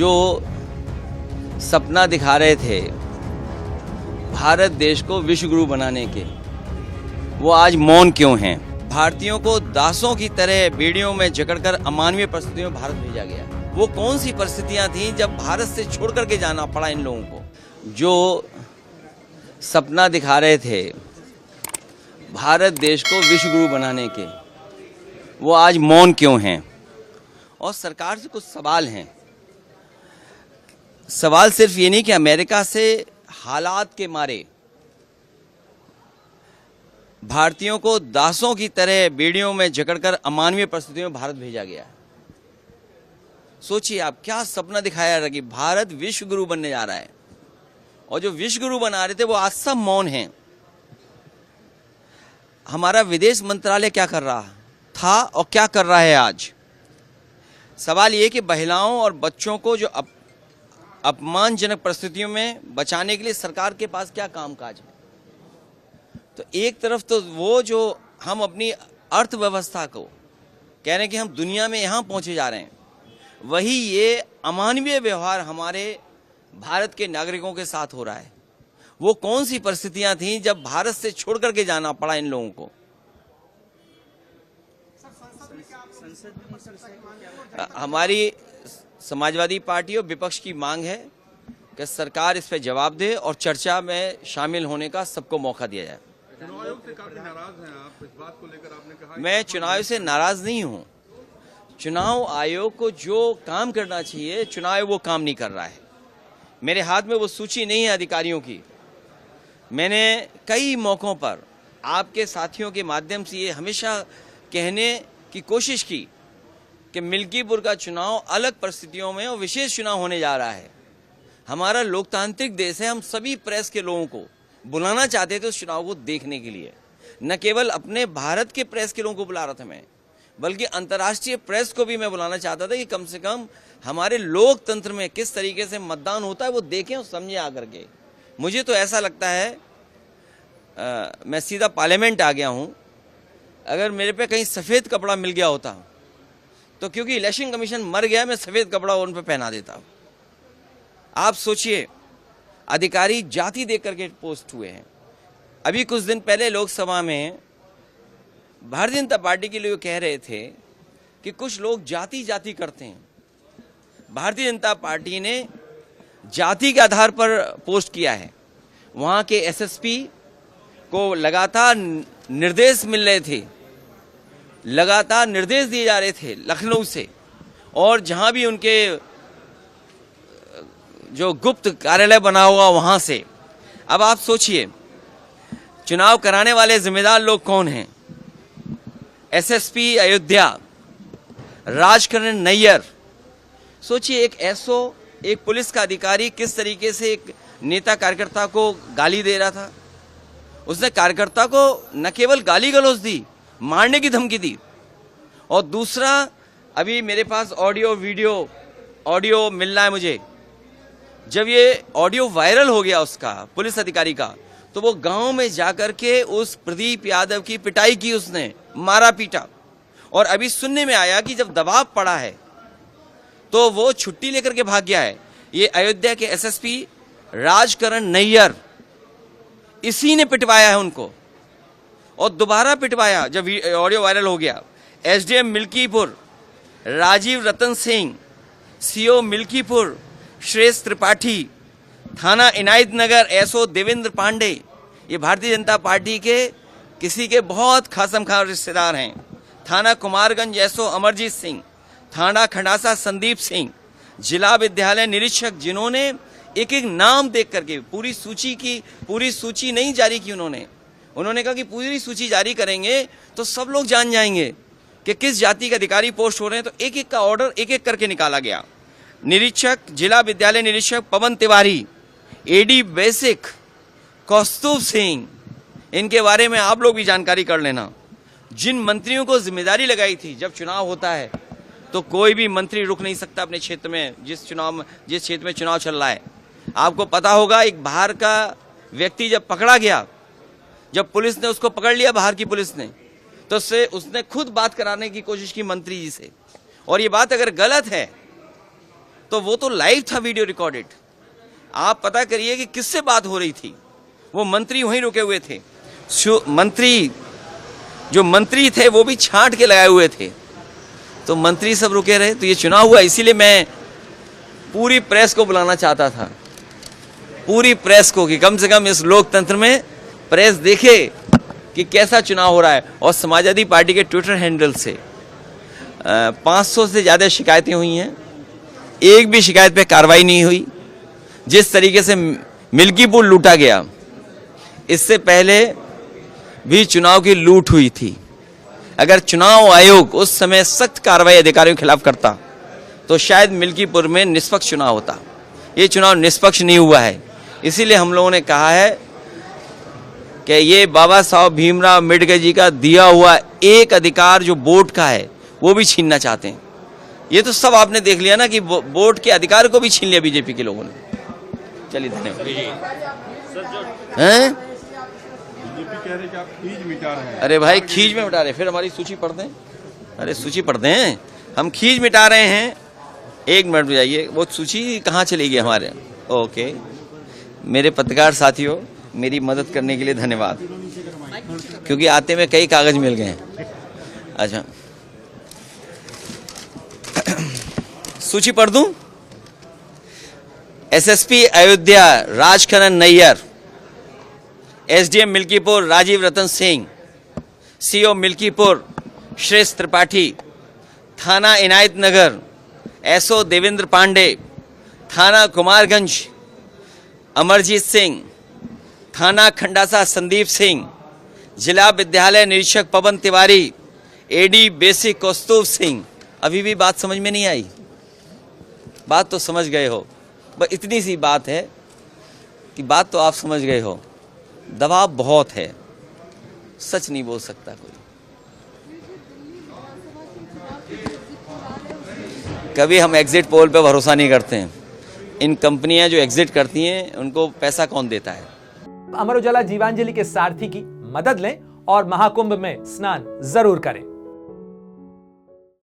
जो सपना दिखा रहे थे भारत देश को विश्व गुरु बनाने के, वो आज मौन क्यों हैं? भारतीयों को दासों की तरह बेड़ियों में जकड़कर अमानवीय परिस्थितियों में भारत भेजा गया। वो कौन सी परिस्थितियां थीं जब भारत से छोड़ करके जाना पड़ा इन लोगों को? जो सपना दिखा रहे थे भारत देश को विश्व गुरु बनाने के, वो आज मौन क्यों हैं? और सरकार से कुछ सवाल हैं। सवाल सिर्फ ये नहीं कि अमेरिका से हालात के मारे भारतीयों को दासों की तरह बेड़ियों में जकड़कर अमानवीय परिस्थितियों में भारत भेजा गया। सोचिए आप, क्या सपना दिखाया रहा कि भारत विश्व गुरु बनने जा रहा है, और जो विश्व गुरु बना रहे थे वो आज सब मौन हैं। हमारा विदेश मंत्रालय क्या कर रहा था और क्या कर रहा है आज? सवाल ये कि महिलाओं और बच्चों को जो अपमानजनक परिस्थितियों में बचाने के लिए सरकार के पास क्या कामकाज है? तो एक तरफ तो वो जो हम अपनी अर्थव्यवस्था को कह रहे हैं कि हम दुनिया में यहाँ पहुँचे जा रहे हैं, वही ये अमानवीय व्यवहार हमारे भारत के नागरिकों के साथ हो रहा है। वो कौन सी परिस्थितियां थीं जब भारत से छोड़ करके जाना पड़ा इन लोगों को? हमारी समाजवादी पार्टी और विपक्ष की मांग है कि सरकार इस पर जवाब दे और चर्चा में शामिल होने का सबको मौका दिया जाए। चुनाव आयोग से काफी नाराज हैं आप, इस बात को लेकर आपने कहा। मैं चुनाव से नाराज नहीं हूं। चुनाव आयोग को जो काम करना चाहिए चुनाव आयोग वो काम नहीं कर रहा है। मेरे हाथ में वो सूची नहीं है अधिकारियों की। मैंने कई मौकों पर आपके साथियों के माध्यम से ये हमेशा कहने की कोशिश की कि मिल्कीपुर का चुनाव अलग परिस्थितियों में और विशेष चुनाव होने जा रहा है। हमारा लोकतांत्रिक देश है, हम सभी प्रेस के लोगों को बुलाना चाहते थे उस चुनाव को देखने के लिए। न केवल अपने भारत के प्रेस के लोगों को बुला रहा था मैं, बल्कि अंतर्राष्ट्रीय प्रेस को भी मैं बुलाना चाहता था कि कम से कम हमारे लोकतंत्र में किस तरीके से मतदान होता है वो देखें और समझें आकर के। मुझे तो ऐसा लगता है मैं सीधा पार्लियामेंट आ गया हूँ। अगर मेरे पे कहीं सफ़ेद कपड़ा मिल गया होता तो क्योंकि इलेक्शन कमीशन मर गया, मैं सफ़ेद कपड़ा उन पे पहना देता। आप सोचिए, अधिकारी जाति देख करके पोस्ट हुए हैं। अभी कुछ दिन पहले लोकसभा में भारतीय जनता पार्टी के लोग कह रहे थे कि कुछ लोग जाति जाति करते हैं। भारतीय जनता पार्टी ने जाति के आधार पर पोस्ट किया है। वहाँ के एसएसपी को लगातार निर्देश मिल रहे थे, लगातार निर्देश दिए जा रहे थे लखनऊ से, और जहाँ भी उनके जो गुप्त कार्यालय बना हुआ वहाँ से। अब आप सोचिए, चुनाव कराने वाले जिम्मेदार लोग कौन हैं? एसएसपी अयोध्या, राजकरण नैयर। सोचिए, एक एसओ, एक पुलिस का अधिकारी किस तरीके से एक नेता कार्यकर्ता को गाली दे रहा था। उसने कार्यकर्ता को न केवल गाली गलौज दी, मारने की धमकी दी। और दूसरा, अभी मेरे पास ऑडियो मिल रहा है मुझे। जब ये ऑडियो वायरल हो गया उसका, पुलिस अधिकारी का, तो वो गांव में जाकर के उस प्रदीप यादव की पिटाई की, उसने मारा पीटा। और अभी सुनने में आया कि जब दबाव पड़ा है तो वो छुट्टी लेकर के भाग गया है। ये अयोध्या के एसएसपी राजकरण नैयर, इसी ने पिटवाया है उनको, और दोबारा पिटवाया जब ऑडियो वायरल हो गया। एसडीएम मिल्कीपुर राजीव रतन सिंह, सीओ मिल्कीपुर श्रेष्ठ त्रिपाठी, थाना इनायत नगर एसओ देवेंद्र पांडे, ये भारतीय जनता पार्टी के किसी के बहुत खासम खास रिश्तेदार हैं। थाना कुमारगंज एसओ अमरजीत सिंह, थाना खंडासा संदीप सिंह, जिला विद्यालय निरीक्षक, जिन्होंने एक एक नाम देख करके पूरी सूची नहीं जारी की। उन्होंने कहा कि पूरी सूची जारी करेंगे तो सब लोग जान जाएंगे कि किस जाति के अधिकारी पोस्ट हो रहे हैं। तो एक एक का ऑर्डर एक एक करके निकाला गया। निरीक्षक, जिला विद्यालय निरीक्षक पवन तिवारी, एडी बेसिक कौस्तुभ सिंह, इनके बारे में आप लोग भी जानकारी कर लेना। जिन मंत्रियों को जिम्मेदारी लगाई थी, जब चुनाव होता है तो कोई भी मंत्री रुक नहीं सकता अपने क्षेत्र में, जिस क्षेत्र में चुनाव चल रहा है। आपको पता होगा, एक बाहर का व्यक्ति जब पकड़ा गया, जब पुलिस ने उसको पकड़ लिया, बाहर की पुलिस ने, तो उसने खुद बात कराने की कोशिश की मंत्री जी से। और ये बात अगर गलत है तो वो तो लाइव था, वीडियो रिकॉर्डेड। आप पता करिए कि किससे बात हो रही थी। वो मंत्री वहीं रुके हुए थे, जो मंत्री थे वो भी छांट के लगाए हुए थे, तो मंत्री सब रुके रहे। तो ये चुनाव हुआ। इसीलिए मैं पूरी प्रेस को बुलाना चाहता था, पूरी प्रेस को, कि कम से कम इस लोकतंत्र में प्रेस देखे कि कैसा चुनाव हो रहा है। और समाजवादी पार्टी के ट्विटर हैंडल से 500 से ज़्यादा शिकायतें हुई हैं, एक भी शिकायत पे कार्रवाई नहीं हुई। जिस तरीके से मिल्कीपुर लूटा गया, इससे पहले भी चुनाव की लूट हुई थी। अगर चुनाव आयोग उस समय सख्त कार्रवाई अधिकारियों के खिलाफ करता तो शायद मिल्कीपुर में निष्पक्ष चुनाव होता। ये चुनाव निष्पक्ष नहीं हुआ है। इसीलिए हम लोगों ने कहा है कि ये बाबा साहब भीमराव अम्बेडकर जी का दिया हुआ एक अधिकार जो वोट का है वो भी छीनना चाहते हैं। ये तो सब आपने देख लिया ना कि वोट के अधिकार को भी छीन लिया बीजेपी के लोगों ने। चलिए धन्यवाद। हैं? बीजेपी कह रहे कि आप खींच मिटा रहे हैं। अरे भाई खींच में मिटा रहे, फिर हमारी सूची पढ़ दें। अरे सूची पढ़ दें, हम खींच मिटा रहे हैं। एक मिनट में जाइए, वो सूची कहाँ चली गई हमारे। ओके, मेरे पत्रकार साथियों, मेरी मदद करने के लिए धन्यवाद, क्योंकि आते में कई कागज मिल गए हैं। अच्छा, सूची पढ़ दूं। SSP Ayodhya Rajkaran Nayyar, SDM Milkipur Rajiv Ratan Singh, CO Milkipur श्रेष्ठ त्रिपाठी, थाना इनायत नगर एसओ देवेंद्र पांडे, थाना कुमारगंज अमरजीत सिंह, थाना खंडासा संदीप सिंह, जिला विद्यालय निरीक्षक पवन तिवारी, एडी बेसिक कौस्तुभ सिंह। अभी भी बात समझ में नहीं आई? बात तो समझ गए हो, बस इतनी सी बात है कि बात तो आप समझ गए हो। दबाव बहुत है, सच नहीं बोल सकता कोई। कभी हम एग्जिट पोल पे भरोसा नहीं करते हैं। इन कंपनियां जो एग्जिट करती हैं उनको पैसा कौन देता है। अमर उजाला जीवांजलि के सारथी की मदद लें और महाकुंभ में स्नान जरूर करें।